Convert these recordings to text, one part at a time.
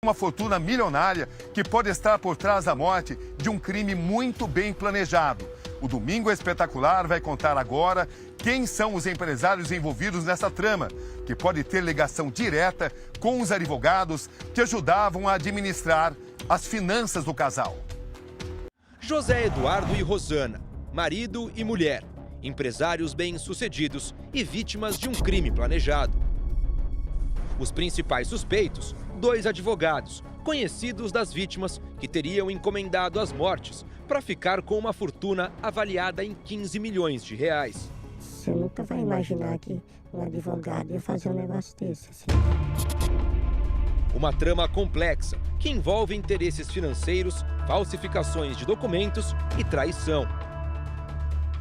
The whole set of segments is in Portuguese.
Uma fortuna milionária que pode estar por trás da morte de um crime muito bem planejado. O Domingo Espetacular vai contar agora quem são os empresários envolvidos nessa trama, que pode ter ligação direta com os advogados que ajudavam a administrar as finanças do casal. José Eduardo e Rosana, marido e mulher, empresários bem-sucedidos e vítimas de um crime planejado. Os principais suspeitos, 2 advogados, conhecidos das vítimas, que teriam encomendado as mortes para ficar com uma fortuna avaliada em 15 milhões de reais. Você nunca vai imaginar que um advogado ia fazer um negócio desse, assim. Uma trama complexa que envolve interesses financeiros, falsificações de documentos e traição.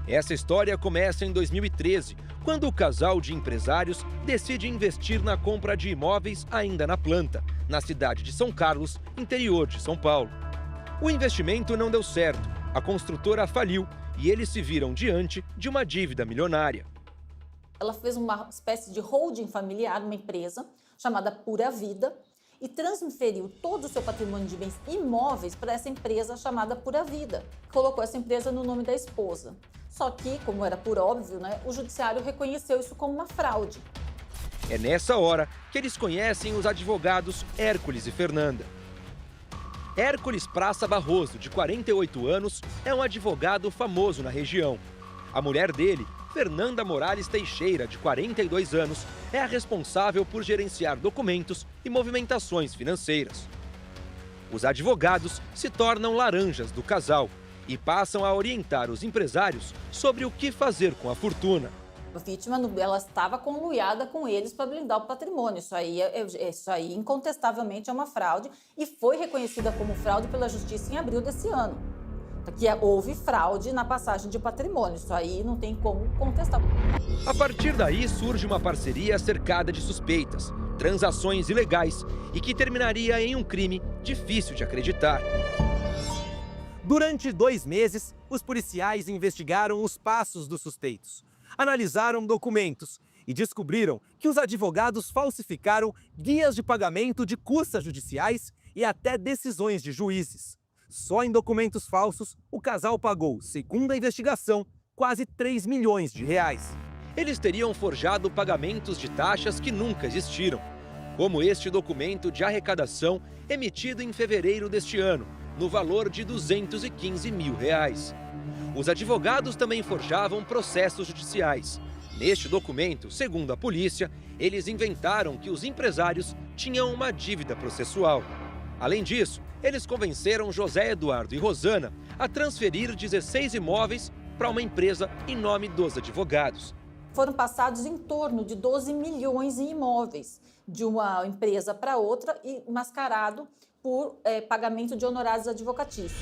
Essa história começa em 2013, quando o casal de empresários decide investir na compra de imóveis ainda na planta, na cidade de São Carlos, interior de São Paulo. O investimento não deu certo, a construtora faliu e eles se viram diante de uma dívida milionária. Ela fez uma espécie de holding familiar, uma empresa chamada Pura Vida, e transferiu todo o seu patrimônio de bens imóveis para essa empresa chamada Pura Vida. Colocou essa empresa no nome da esposa. Só que, como era por óbvio, o judiciário reconheceu isso como uma fraude. É nessa hora que eles conhecem os advogados Hércules e Fernanda. Hércules Praça Barroso, de 48 anos, é um advogado famoso na região. A mulher dele, Fernanda Morales Teixeira, de 42 anos, é a responsável por gerenciar documentos e movimentações financeiras. Os advogados se tornam laranjas do casal e passam a orientar os empresários sobre o que fazer com a fortuna. A vítima, ela estava conluiada com eles para blindar o patrimônio. Isso aí, incontestavelmente, é uma fraude e foi reconhecida como fraude pela Justiça em abril desse ano. Que houve fraude na passagem de patrimônio. Isso aí não tem como contestar. A partir daí surge uma parceria cercada de suspeitas, transações ilegais e que terminaria em um crime difícil de acreditar. Durante 2 meses, os policiais investigaram os passos dos suspeitos, analisaram documentos e descobriram que os advogados falsificaram guias de pagamento de custas judiciais e até decisões de juízes. Só em documentos falsos, o casal pagou, segundo a investigação, quase 3 milhões de reais. Eles teriam forjado pagamentos de taxas que nunca existiram, como este documento de arrecadação emitido em fevereiro deste ano, no valor de 215 mil reais. Os advogados também forjavam processos judiciais. Neste documento, segundo a polícia, eles inventaram que os empresários tinham uma dívida processual. Além disso, eles convenceram José Eduardo e Rosana a transferir 16 imóveis para uma empresa em nome dos advogados. Foram passados em torno de 12 milhões em imóveis de uma empresa para outra e mascarado por pagamento de honorários advocatícios.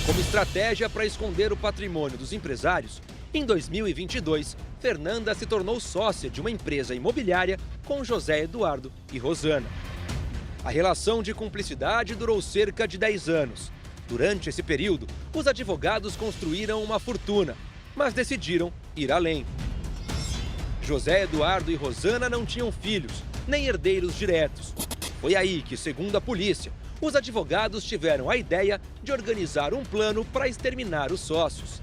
Como estratégia para esconder o patrimônio dos empresários, em 2022, Fernanda se tornou sócia de uma empresa imobiliária com José Eduardo e Rosana. A relação de cumplicidade durou cerca de 10 anos. Durante esse período, os advogados construíram uma fortuna, mas decidiram ir além. José Eduardo e Rosana não tinham filhos, nem herdeiros diretos. Foi aí que, segundo a polícia, os advogados tiveram a ideia de organizar um plano para exterminar os sócios.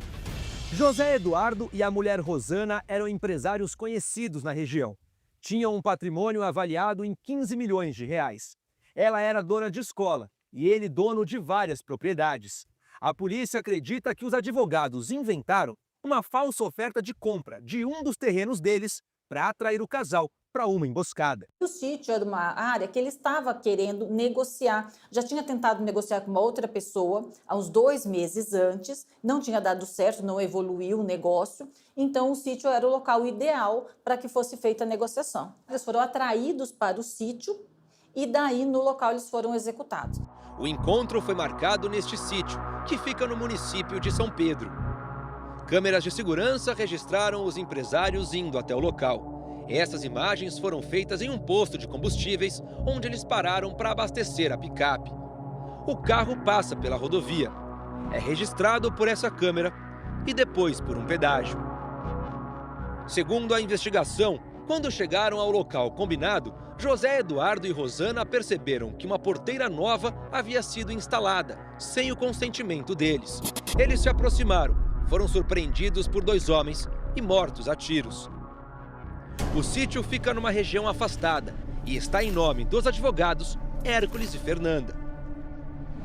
José Eduardo e a mulher Rosana eram empresários conhecidos na região. Tinham um patrimônio avaliado em 15 milhões de reais. Ela era dona de escola e ele dono de várias propriedades. A polícia acredita que os advogados inventaram uma falsa oferta de compra de um dos terrenos deles para atrair o casal para uma emboscada. O sítio era uma área que ele estava querendo negociar. Já tinha tentado negociar com uma outra pessoa há uns 2 meses antes, não tinha dado certo, não evoluiu o negócio. Então, o sítio era o local ideal para que fosse feita a negociação. Eles foram atraídos para o sítio e daí, no local, eles foram executados. O encontro foi marcado neste sítio, que fica no município de São Pedro. Câmeras de segurança registraram os empresários indo até o local. Essas imagens foram feitas em um posto de combustíveis, onde eles pararam para abastecer a picape. O carro passa pela rodovia. É registrado por essa câmera e depois por um pedágio. Segundo a investigação, quando chegaram ao local combinado, José Eduardo e Rosana perceberam que uma porteira nova havia sido instalada, sem o consentimento deles. Eles se aproximaram, foram surpreendidos por 2 homens e mortos a tiros. O sítio fica numa região afastada e está em nome dos advogados Hércules e Fernanda.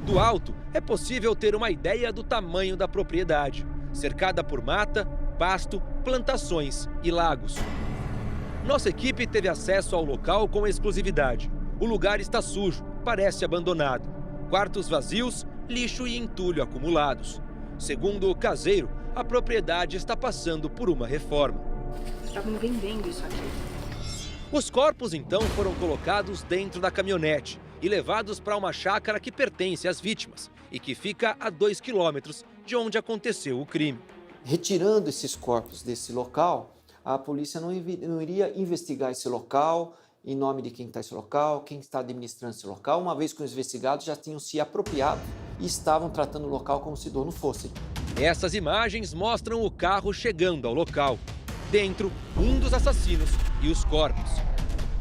Do alto, é possível ter uma ideia do tamanho da propriedade, cercada por mata, pasto, plantações e lagos. Nossa equipe teve acesso ao local com exclusividade. O lugar está sujo, parece abandonado. Quartos vazios, lixo e entulho acumulados. Segundo o caseiro, a propriedade está passando por uma reforma. Estavam vendendo isso aqui. Os corpos, então, foram colocados dentro da caminhonete e levados para uma chácara que pertence às vítimas e que fica a 2 quilômetros de onde aconteceu o crime. Retirando esses corpos desse local, a polícia não iria investigar esse local, em nome de quem está esse local, quem está administrando esse local, uma vez que os investigados já tinham se apropriado e estavam tratando o local como se dono fossem. Essas imagens mostram o carro chegando ao local. Dentro, um dos assassinos e os corpos.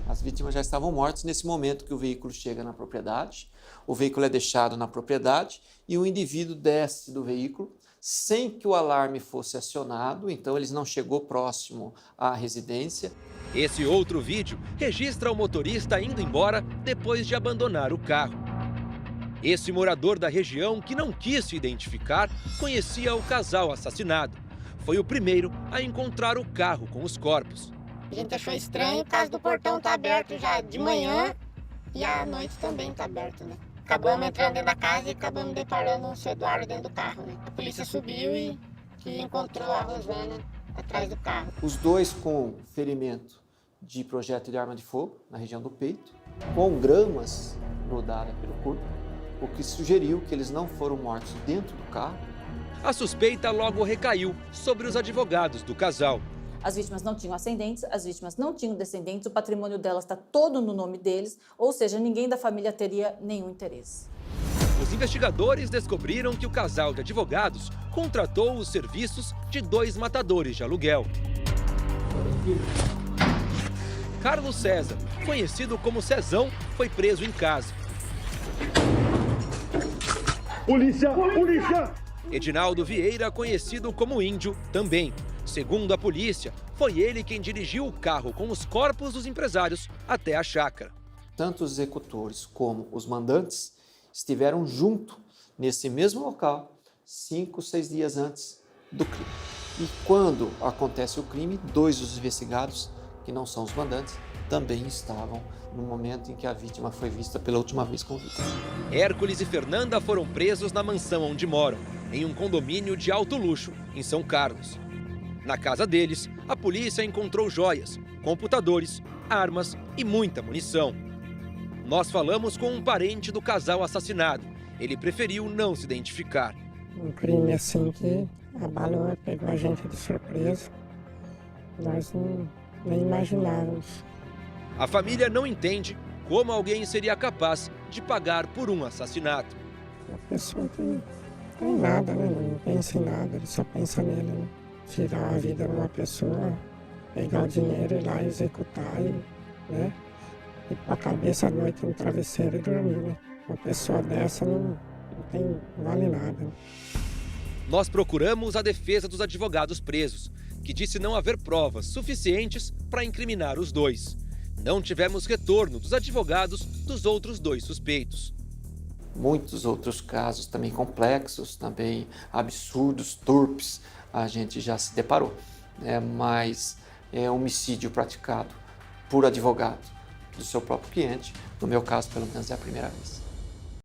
As vítimas já estavam mortas nesse momento que o veículo chega na propriedade, o veículo é deixado na propriedade e o indivíduo desce do veículo sem que o alarme fosse acionado, então ele não chegou próximo à residência. Esse outro vídeo registra o motorista indo embora depois de abandonar o carro. Esse morador da região, que não quis se identificar, conhecia o casal assassinado. Foi o primeiro a encontrar o carro com os corpos. A gente achou estranho por causa do portão estar aberto já de manhã e à noite também está aberto, né? Acabamos entrando dentro da casa e acabamos deparando o seu Eduardo dentro do carro, né? A polícia subiu e encontrou a Rosana atrás do carro. Os dois com ferimento de projétil de arma de fogo na região do peito, com gramas rodadas pelo corpo, o que sugeriu que eles não foram mortos dentro do carro. A suspeita logo recaiu sobre os advogados do casal. As vítimas não tinham ascendentes, as vítimas não tinham descendentes, o patrimônio delas está todo no nome deles, ou seja, ninguém da família teria nenhum interesse. Os investigadores descobriram que o casal de advogados contratou os serviços de 2 matadores de aluguel. Carlos César, conhecido como Cezão, foi preso em casa. Polícia! Polícia! Edinaldo Vieira, conhecido como Índio, também. Segundo a polícia, foi ele quem dirigiu o carro com os corpos dos empresários até a chácara. Tanto os executores como os mandantes estiveram junto nesse mesmo local 5, 6 dias antes do crime. E quando acontece o crime, 2 dos investigados, que não são os mandantes, também estavam no momento em que a vítima foi vista pela última vez com vida. Hércules e Fernanda foram presos na mansão onde moram, em um condomínio de alto luxo, em São Carlos. Na casa deles, a polícia encontrou joias, computadores, armas e muita munição. Nós falamos com um parente do casal assassinado. Ele preferiu não se identificar. Um crime assim que abalou, pegou a gente de surpresa. Nós nem imaginávamos. A família não entende como alguém seria capaz de pagar por um assassinato. Uma pessoa que não tem nada, né? Não pensa em nada, ele só pensa nele, né? Tirar a vida de uma pessoa, pegar o dinheiro e ir lá executar, né? E pôr a cabeça à noite no travesseiro e dormir, né? Uma pessoa dessa não vale nada. Né? Nós procuramos a defesa dos advogados presos, que disse não haver provas suficientes para incriminar os 2. Não tivemos retorno dos advogados dos outros 2 suspeitos. Muitos outros casos também complexos, também absurdos, torpes, a gente já se deparou, né? Mas homicídio praticado por advogado do seu próprio cliente, no meu caso, pelo menos, é a primeira vez.